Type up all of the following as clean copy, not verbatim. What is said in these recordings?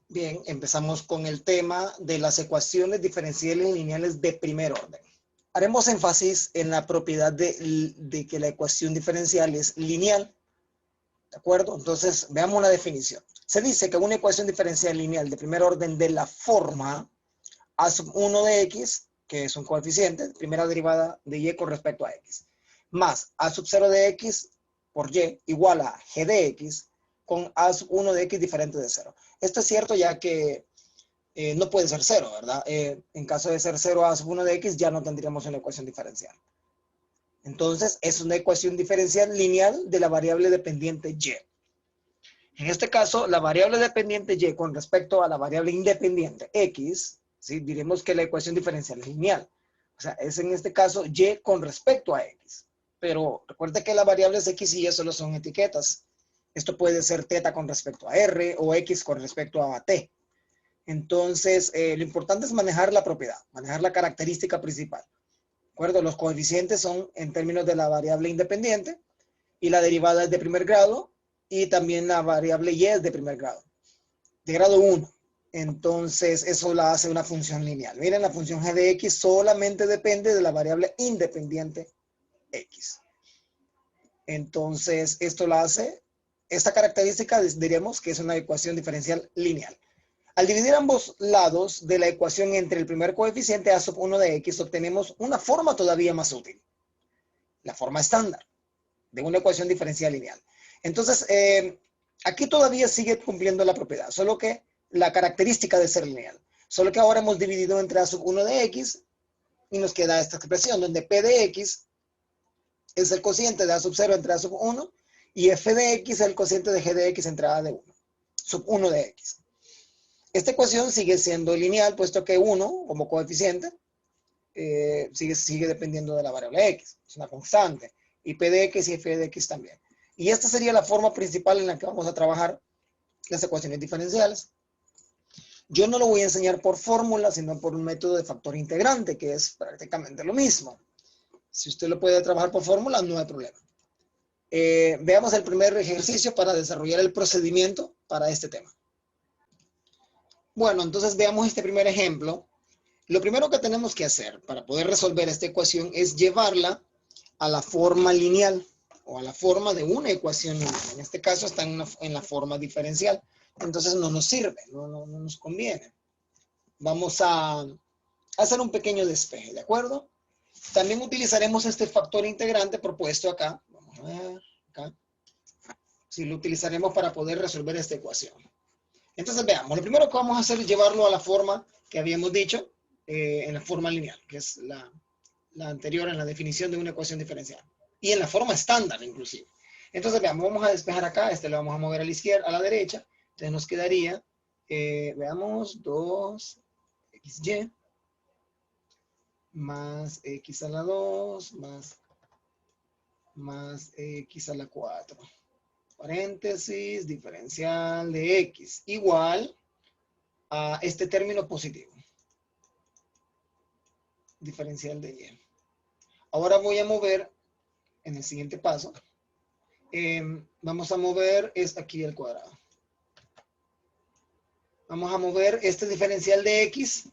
Bien, empezamos con el tema de las ecuaciones diferenciales lineales de primer orden. Haremos énfasis en la propiedad de que la ecuación diferencial es lineal. ¿De acuerdo? Entonces, veamos la definición. Se dice que una ecuación diferencial lineal de primer orden de la forma a sub 1 de x, que es un coeficiente, primera derivada de y con respecto a x, más a sub 0 de x por y igual a g de x con a sub 1 de x diferente de 0. Esto es cierto ya que no puede ser 0, ¿verdad? En caso de ser 0 a sub 1 de x ya no tendríamos una ecuación diferencial. Entonces, es una ecuación diferencial lineal de la variable dependiente y. En este caso, la variable dependiente y con respecto a la variable independiente x, ¿sí? Diremos que la ecuación diferencial es lineal. O sea, es en este caso y con respecto a x. Pero recuerda que las variables x y y solo son etiquetas. Esto puede ser θ con respecto a r o x con respecto a t. Entonces, lo importante es manejar la propiedad, manejar la característica principal. ¿De acuerdo? Los coeficientes son en términos de la variable independiente y la derivada es de primer grado y también la variable y es de primer grado, de grado 1. Entonces, eso la hace una función lineal. Miren, la función g de x solamente depende de la variable independiente x. Entonces, esto la hace, esta característica diríamos que es una ecuación diferencial lineal. Al dividir ambos lados de la ecuación entre el primer coeficiente a sub 1 de x, obtenemos una forma todavía más útil, la forma estándar de una ecuación diferencial lineal. Entonces, aquí todavía sigue cumpliendo la propiedad, solo que la característica de ser lineal. Solo que ahora hemos dividido entre a sub 1 de x y nos queda esta expresión donde p de x es el cociente de a sub 0 entre a sub 1 y f de x es el cociente de g de x entre a de 1, sub 1 de x. Esta ecuación sigue siendo lineal, puesto que 1 como coeficiente sigue dependiendo de la variable x, es una constante, y p de x y f de x también. Y esta sería la forma principal en la que vamos a trabajar las ecuaciones diferenciales. Yo no lo voy a enseñar por fórmula, sino por un método de factor integrante, que es prácticamente lo mismo. Si usted lo puede trabajar por fórmula, no hay problema. Veamos el primer ejercicio para desarrollar el procedimiento para este tema. Bueno, entonces veamos este primer ejemplo. Lo primero que tenemos que hacer para poder resolver esta ecuación es llevarla a la forma lineal o a la forma de una ecuación lineal. En este caso está en la forma diferencial. Entonces no nos sirve, no nos conviene. Vamos a hacer un pequeño despeje, ¿de acuerdo? También utilizaremos este factor integrante propuesto acá. Vamos a ver, acá. Sí, lo utilizaremos para poder resolver esta ecuación. Entonces veamos, lo primero que vamos a hacer es llevarlo a la forma que habíamos dicho, en la forma lineal, que es la anterior en la definición de una ecuación diferencial. Y en la forma estándar, inclusive. Entonces, veamos, vamos a despejar acá, este lo vamos a mover a la izquierda, a la derecha. Entonces nos quedaría, veamos, 2xy más x a la 2 más x a la 4. Paréntesis, diferencial de x, igual a este término positivo. Diferencial de y. Ahora voy a mover en el siguiente paso. Vamos a mover aquí al cuadrado. Vamos a mover este diferencial de x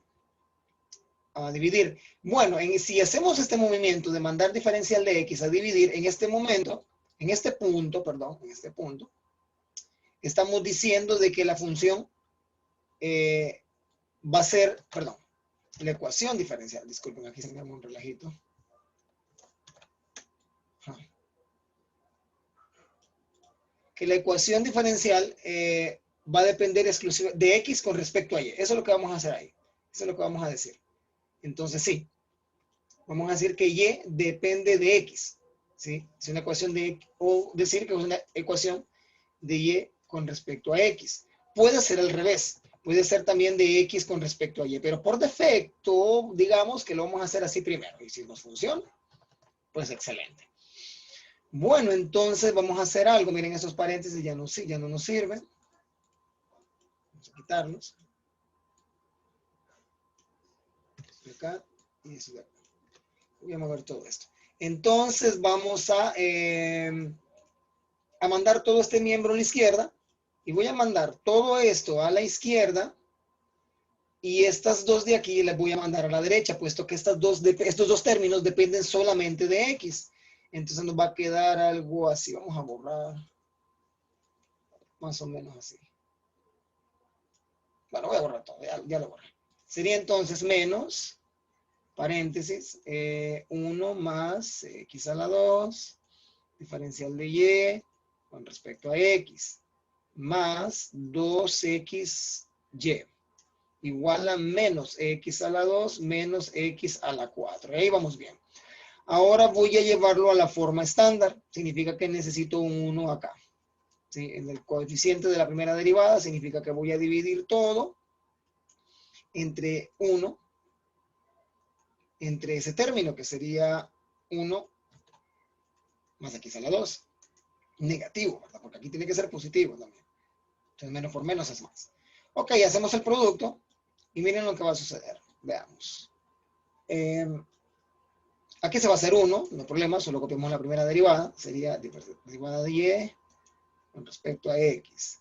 a dividir. Bueno, si hacemos este movimiento de mandar diferencial de x a dividir, en este momento, en este punto, estamos diciendo de que la función va a ser, perdón, la ecuación diferencial. Disculpen, aquí se me armó un relajito. Que la ecuación diferencial va a depender exclusivamente de x con respecto a y. Eso es lo que vamos a hacer ahí. Eso es lo que vamos a decir. Entonces, sí. Vamos a decir que y depende de x. ¿Sí? Es una ecuación de, o decir que es una ecuación de y con respecto a x. Puede ser al revés. Puede ser también de x con respecto a y. Pero por defecto, digamos que lo vamos a hacer así primero. Y si nos funciona, pues excelente. Bueno, entonces vamos a hacer algo. Miren, esos paréntesis ya no nos sirven. Vamos a quitarlos. Acá y eso de acá. Voy a mover todo esto. Entonces vamos a mandar todo este miembro a la izquierda. Y voy a mandar todo esto a la izquierda y estas dos de aquí las voy a mandar a la derecha, puesto que estos dos términos dependen solamente de x. Entonces nos va a quedar algo así. Vamos a borrar más o menos así. Bueno, voy a borrar todo, ya lo borré. Sería entonces menos, paréntesis, 1 más x a la 2, diferencial de y con respecto a x, más 2xy, igual a menos x a la 2 menos x a la 4. Ahí vamos bien. Ahora voy a llevarlo a la forma estándar. Significa que necesito un 1 acá. ¿Sí? En el coeficiente de la primera derivada significa que voy a dividir todo entre 1, entre ese término que sería 1 más x a la 2. Negativo, ¿verdad? Porque aquí tiene que ser positivo también. Entonces menos por menos es más. Ok, hacemos el producto y miren lo que va a suceder. Veamos. Aquí se va a hacer 1, no hay problema, solo copiamos la primera derivada. Sería derivada de y con respecto a x.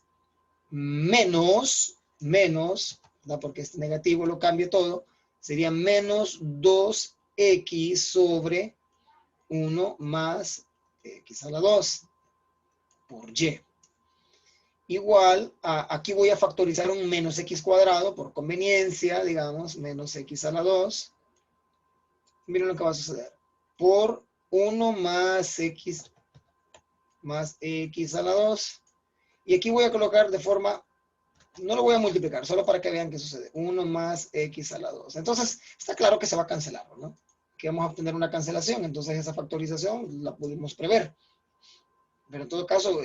Menos, ¿verdad? Porque este negativo lo cambia todo. Sería menos 2x sobre 1 más x a la 2 por y. Igual, aquí voy a factorizar un menos x cuadrado por conveniencia, digamos, menos x a la 2. Miren lo que va a suceder. Por 1 más x a la 2. Y aquí voy a colocar de forma, no lo voy a multiplicar, solo para que vean qué sucede. 1 más x a la 2. Entonces, está claro que se va a cancelar, ¿no? Que vamos a obtener una cancelación, entonces esa factorización la pudimos prever. Pero en todo caso,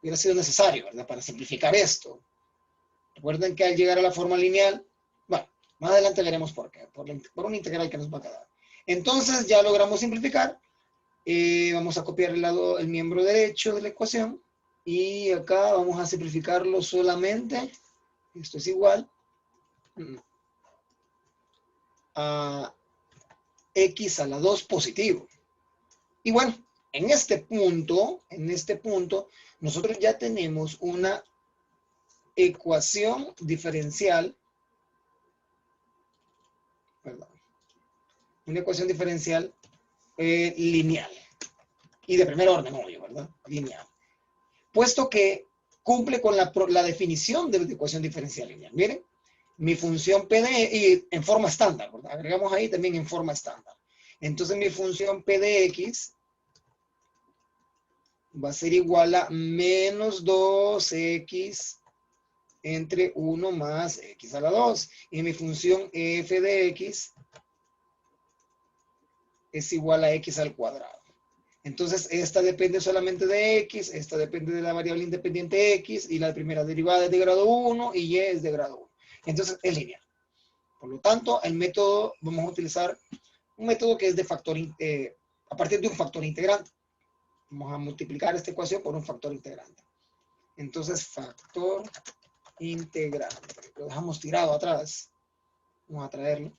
hubiera sido necesario, ¿verdad? Para simplificar esto. Recuerden que al llegar a la forma lineal, bueno, más adelante veremos por qué, por una integral que nos va a quedar. Entonces ya logramos simplificar. Vamos a copiar el miembro derecho de la ecuación. Y acá vamos a simplificarlo solamente. Esto es igual a x a la 2 positivo. Y bueno, en este punto, nosotros ya tenemos una ecuación diferencial, perdón, una ecuación diferencial lineal. Y de primer orden, obvio, ¿verdad? Lineal. Puesto que cumple con la definición de ecuación diferencial lineal. Miren, mi función P de y en forma estándar, ¿verdad? Agregamos ahí también en forma estándar. Entonces mi función P de x va a ser igual a menos 2x entre 1 más x a la 2. Y mi función f de x es igual a x al cuadrado. Entonces, esta depende solamente de x, esta depende de la variable independiente x, y la primera derivada es de grado 1 y y es de grado 1. Entonces, es lineal. Por lo tanto, el método, vamos a utilizar un método que es de factor, a partir de un factor integrante. Vamos a multiplicar esta ecuación por un factor integrante. Entonces, factor integrante. Lo dejamos tirado atrás. Vamos a traerlo.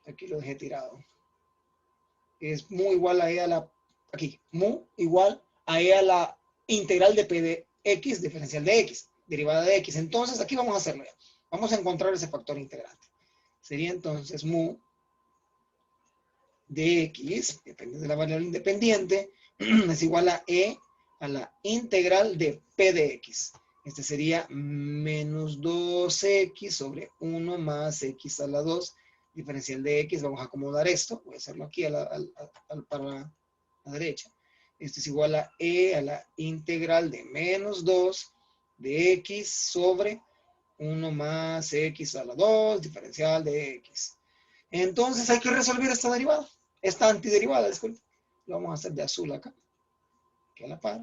Aquí lo dejé tirado. Es mu igual a e a la, aquí, mu igual a e a la integral de p de x, diferencial de x, derivada de x. Entonces, aquí vamos a hacerlo ya. Vamos a encontrar ese factor integrante. Sería entonces mu de x, depende de la variable independiente, es igual a e a la integral de p de x. Este sería menos 2x sobre 1 más x a la 2, diferencial de x. Vamos a acomodar esto. Voy a hacerlo aquí para la derecha. Esto es igual a e a la integral de menos 2 de x sobre 1 más x a la 2, diferencial de x. Entonces hay que resolver esta derivada. Esta antiderivada, disculpe. Lo vamos a hacer de azul acá. Aquí a la par.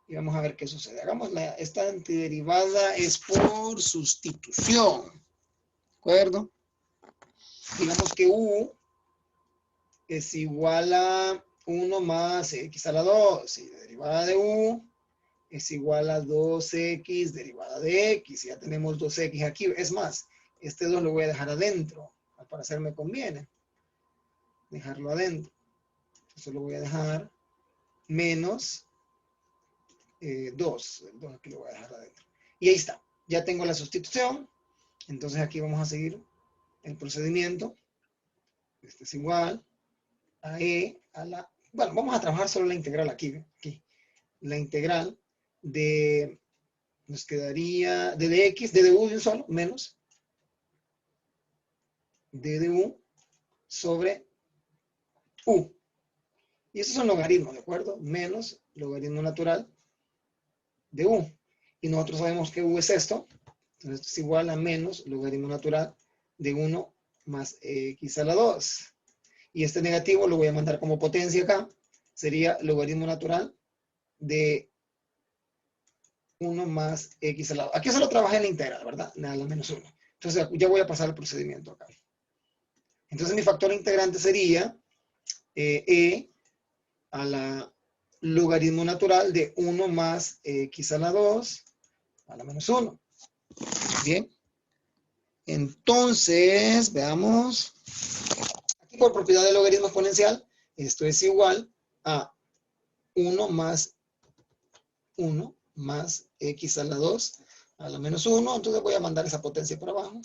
Y vamos a ver qué sucede. Hagamos esta antiderivada es por sustitución. ¿De acuerdo? Digamos que u es igual a 1 más x a la 2. Y la derivada de u es igual a 2x derivada de x. Ya tenemos 2x aquí. Es más, este 2 lo voy a dejar adentro. Al parecer me conviene dejarlo adentro. Entonces lo voy a dejar menos 2. Entonces aquí lo voy a dejar adentro. Y ahí está. Ya tengo la sustitución. Entonces aquí vamos a seguir el procedimiento. Este es igual a E a la... Bueno, vamos a trabajar solo la integral aquí. La integral de... Nos quedaría de dx, de du de un solo, menos de du sobre u. Y eso es un logaritmo, ¿de acuerdo? Menos logaritmo natural de u. Y nosotros sabemos que u es esto. Entonces esto es igual a menos logaritmo natural de 1 más x a la 2. Y este negativo lo voy a mandar como potencia acá. Sería logaritmo natural de 1 más x a la 2. Aquí solo trabajé en la integral, ¿verdad? Nada, la menos 1. Entonces ya voy a pasar al procedimiento acá. Entonces mi factor integrante sería e a la logaritmo natural de 1 más x a la 2 a la menos 1. Bien. Entonces, veamos. Aquí por propiedad del logaritmo exponencial, esto es igual a 1 más 1 más x a la 2 a la menos 1. Entonces voy a mandar esa potencia para abajo.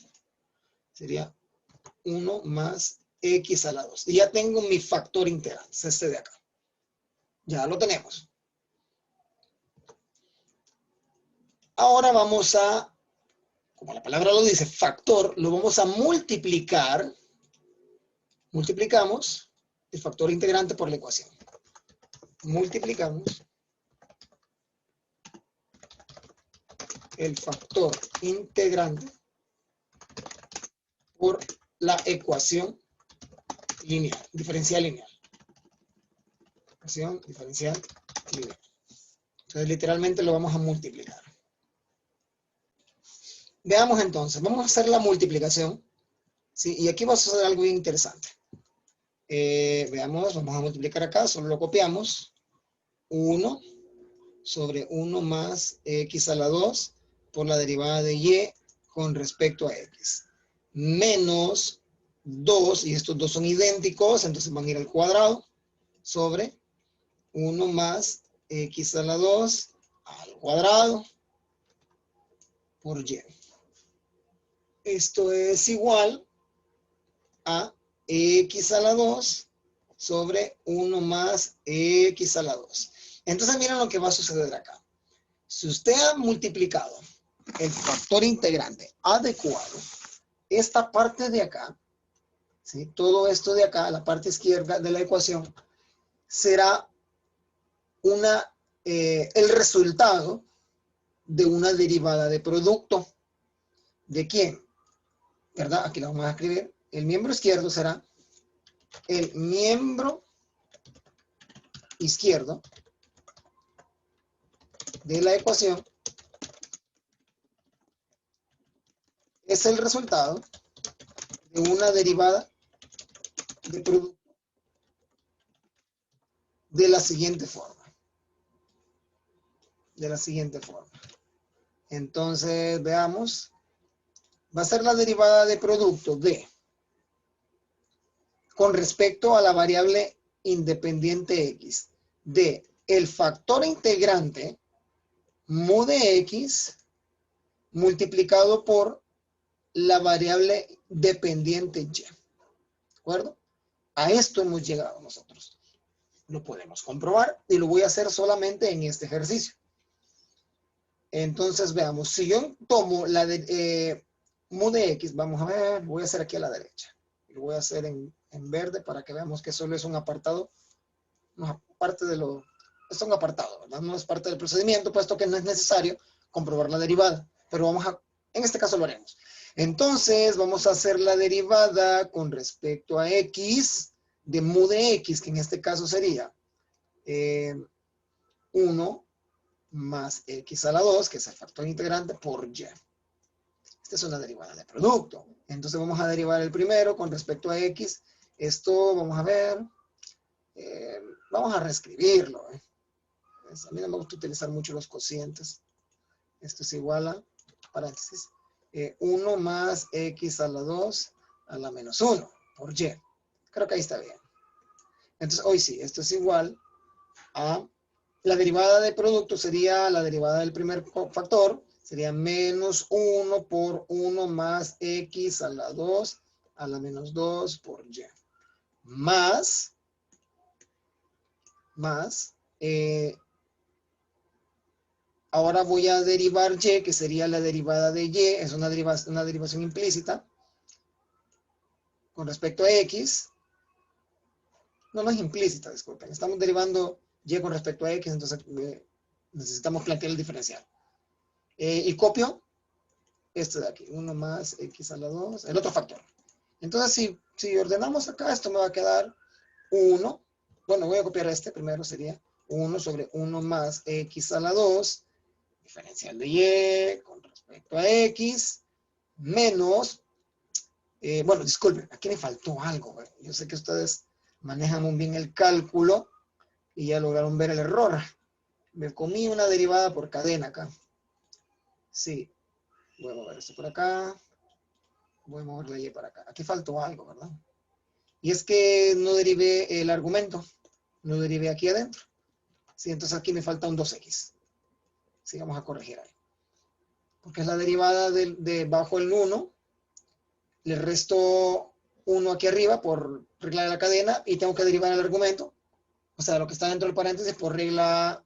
Sería 1 más x a la 2. Y ya tengo mi factor integral, es este de acá. Ya lo tenemos. Ahora vamos a, como la palabra lo dice, factor, lo vamos a multiplicar. Multiplicamos el factor integrante por la ecuación. Multiplicamos el factor integrante por la ecuación lineal, diferencial lineal. Ecuación diferencial lineal. Entonces, literalmente lo vamos a multiplicar. Veamos entonces, vamos a hacer la multiplicación. ¿Sí? Y aquí va a suceder algo bien interesante. Veamos, vamos a multiplicar acá, solo lo copiamos. 1 sobre 1 más x a la 2 por la derivada de y con respecto a x. Menos 2, y estos dos son idénticos, entonces van a ir al cuadrado, sobre 1 más x a la 2 al cuadrado por y. Esto es igual a x a la 2 sobre 1 más x a la 2. Entonces miren lo que va a suceder acá. Si usted ha multiplicado el factor integrante adecuado, esta parte de acá, ¿sí? Todo esto de acá, la parte izquierda de la ecuación, será el resultado de una derivada de producto. ¿De quién? ¿Verdad? Aquí lo vamos a escribir. El miembro izquierdo será el miembro izquierdo de la ecuación es el resultado de una derivada de producto de la siguiente forma. Entonces, veamos. Va a ser la derivada de producto de, con respecto a la variable independiente x, de el factor integrante mu de x multiplicado por la variable dependiente y. ¿De acuerdo? A esto hemos llegado nosotros. Lo podemos comprobar y lo voy a hacer solamente en este ejercicio. Entonces veamos, si yo tomo la de mu de x, vamos a ver, voy a hacer aquí a la derecha. Lo voy a hacer en verde para que veamos que solo es un apartado, no, parte de lo, es un apartado, ¿verdad? No es parte del procedimiento, puesto que no es necesario comprobar la derivada, pero vamos a, en este caso lo haremos. Entonces vamos a hacer la derivada con respecto a x de mu de x, que en este caso sería 1 más x a la 2, que es el factor integrante, por y. Esta es una derivada de producto. Entonces vamos a derivar el primero con respecto a x. Esto, vamos a ver, vamos a reescribirlo. A mí no me gusta utilizar mucho los cocientes. Esto es igual a, paréntesis, 1 más x a la 2 a la menos 1 por y. Creo que ahí está bien. Entonces, hoy sí, esto es igual a La derivada de producto sería la derivada del primer factor, sería menos 1 por 1 más x a la 2 a la menos 2 por y. Más, ahora voy a derivar y, que sería la derivada de y, es una derivación implícita con respecto a x. No es implícita, disculpen. Estamos derivando y con respecto a x, entonces necesitamos plantear el diferencial. Y copio este de aquí, 1 más x a la 2, el otro factor. Entonces, si ordenamos acá, esto me va a quedar 1. Bueno, voy a copiar este primero, sería 1 sobre 1 más x a la 2, diferencial de y con respecto a x, menos, bueno, disculpen, aquí me faltó algo. Yo sé que ustedes manejan muy bien el cálculo y ya lograron ver el error. Me comí una derivada por cadena acá. Sí, voy a mover esto por acá. Voy a mover la y para acá. Aquí faltó algo, ¿verdad? Y es que no derivé el argumento. No derivé aquí adentro. Sí, entonces aquí me falta un 2x. Sí, vamos a corregir ahí. Porque es la derivada de bajo el 1. Le resto 1 aquí arriba por regla de la cadena y tengo que derivar el argumento. O sea, lo que está dentro del paréntesis por regla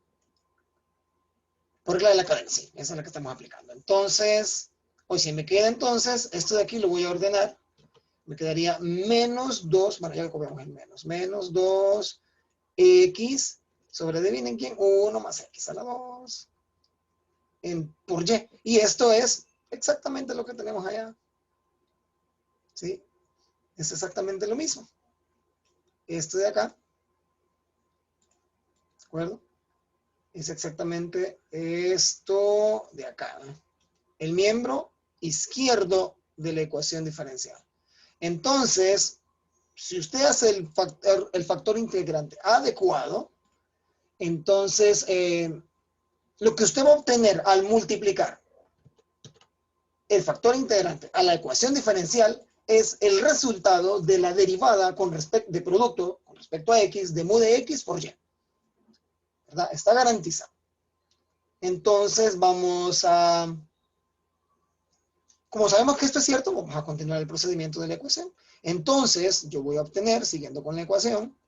de la cadena. Sí, esa es la que estamos aplicando. Entonces, hoy si me queda entonces, esto de aquí lo voy a ordenar. Me quedaría menos 2, bueno, ya lo copiamos en menos 2x sobre, adivinen quién, 1 más x a la 2 por y. Y esto es exactamente lo que tenemos allá. ¿Sí? Es exactamente lo mismo. Esto de acá, ¿de acuerdo? Es exactamente esto de acá, ¿no? El miembro izquierdo de la ecuación diferencial. Entonces, si usted hace el factor integrante adecuado, entonces lo que usted va a obtener al multiplicar el factor integrante a la ecuación diferencial es el resultado de la derivada de producto con respecto a x de mu de x por y. ¿Verdad? Está garantizado. Entonces vamos a... Como sabemos que esto es cierto, vamos a continuar el procedimiento de la ecuación. Entonces yo voy a obtener, siguiendo con la ecuación,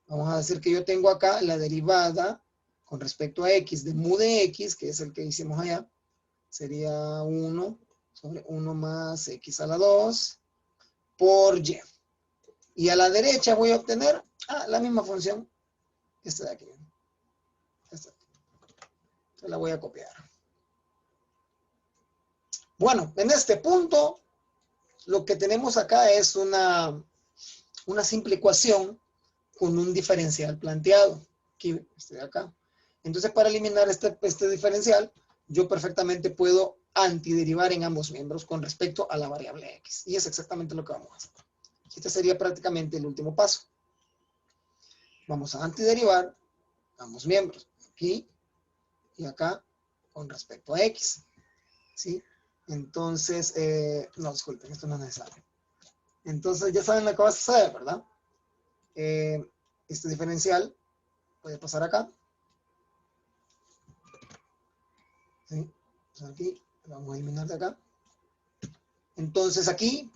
vamos a decir que yo tengo acá la derivada con respecto a x de mu de x, que es el que hicimos allá, sería 1 sobre 1 más x a la 2 por y. Y a la derecha voy a obtener la misma función, esta de aquí. Esta. Entonces la voy a copiar. Bueno, en este punto, lo que tenemos acá es una simple ecuación con un diferencial planteado. Aquí, este de acá. Entonces, para eliminar este diferencial, yo perfectamente puedo antiderivar en ambos miembros con respecto a la variable x. Y es exactamente lo que vamos a hacer. Este sería prácticamente el último paso. Vamos a antiderivar ambos miembros. Aquí y acá con respecto a x. ¿Sí? Entonces, no, disculpen, esto no es necesario. Entonces, ya saben lo que va a suceder, ¿verdad? Este diferencial puede pasar acá. ¿Sí? Entonces aquí, lo vamos a eliminar de acá. Entonces aquí,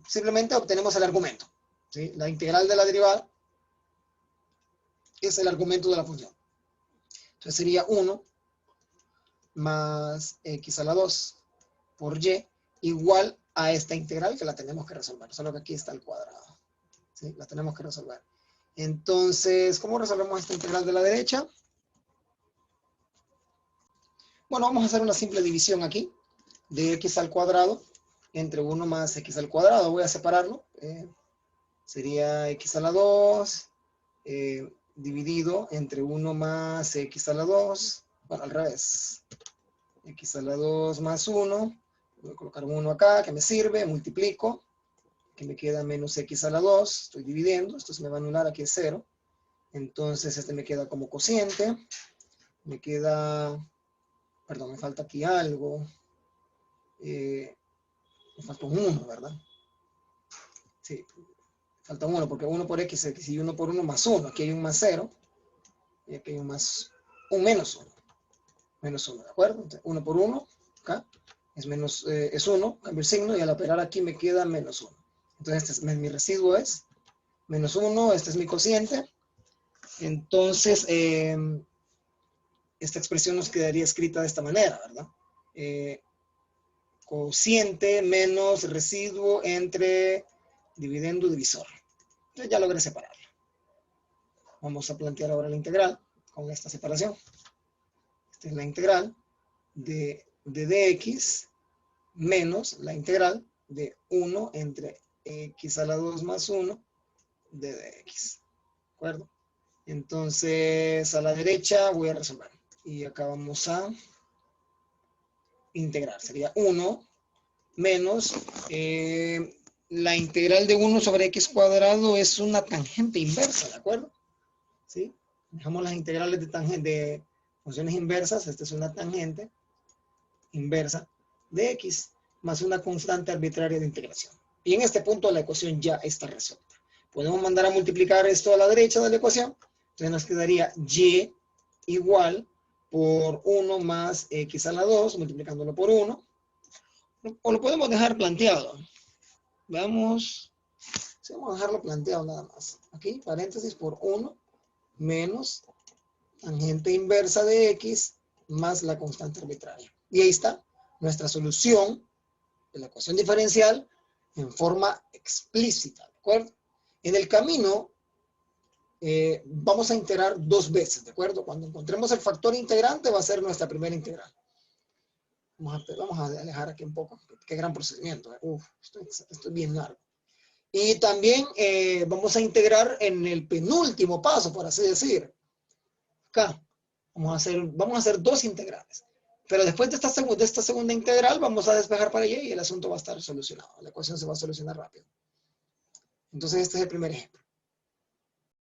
simplemente obtenemos el argumento. ¿Sí? La integral de la derivada es el argumento de la función. Entonces sería 1 más x a la 2 por y igual a esta integral que la tenemos que resolver. Solo que aquí está el cuadrado. ¿Sí? La tenemos que resolver. Entonces, ¿cómo resolvemos esta integral de la derecha? Bueno, vamos a hacer una simple división aquí de x al cuadrado entre 1 más x al cuadrado. Voy a separarlo. Sería x a la 2 dividido entre 1 más x a la 2. Bueno, al revés. X a la 2 más 1. Voy a colocar un 1 acá que me sirve. Multiplico. Que me queda menos x a la 2. Estoy dividiendo. Esto se me va a anular. Aquí es 0. Entonces este me queda como cociente. Me queda... Perdón, me falta aquí algo. Me falta un 1, ¿verdad? Sí, falta un 1, porque 1 por x y 1 por 1 más 1. Aquí hay un más 0. Y aquí hay un menos 1. Menos 1, ¿de acuerdo? Entonces, 1 por 1, acá, es 1, cambio el signo, y al operar aquí me queda menos 1. Entonces, mi residuo es menos 1, este es mi cociente. Entonces, esta expresión nos quedaría escrita de esta manera, ¿verdad? Cociente menos residuo entre dividendo divisor. Entonces ya logré separarlo. Vamos a plantear ahora la integral con esta separación. Esta es la integral de dx menos la integral de 1 entre x a la 2 más 1 de dx. ¿De acuerdo? Entonces, a la derecha voy a resolver. Y acá vamos a integrar. Sería 1 menos la integral de 1 sobre x cuadrado es una tangente inversa, ¿de acuerdo? ¿Sí? Dejamos las integrales de funciones inversas. Esta es una tangente inversa de x más una constante arbitraria de integración. Y en este punto la ecuación ya está resuelta. Podemos mandar a multiplicar esto a la derecha de la ecuación. Entonces nos quedaría y igual por 1 más x a la 2, multiplicándolo por 1. O lo podemos dejar planteado. Veamos. Sí, vamos a dejarlo planteado nada más. Aquí, paréntesis por 1 menos tangente inversa de x más la constante arbitraria. Y ahí está nuestra solución de la ecuación diferencial en forma explícita, ¿de acuerdo? En el camino vamos a integrar 2 veces, ¿de acuerdo? Cuando encontremos el factor integrante va a ser nuestra primera integral. Vamos a alejar aquí un poco. Qué gran procedimiento. Esto es bien largo. Y también vamos a integrar en el penúltimo paso, por así decir. Acá vamos a hacer 2 integrales. Pero después de esta segunda integral vamos a despejar para allá y el asunto va a estar solucionado. La ecuación se va a solucionar rápido. Entonces este es el primer ejemplo.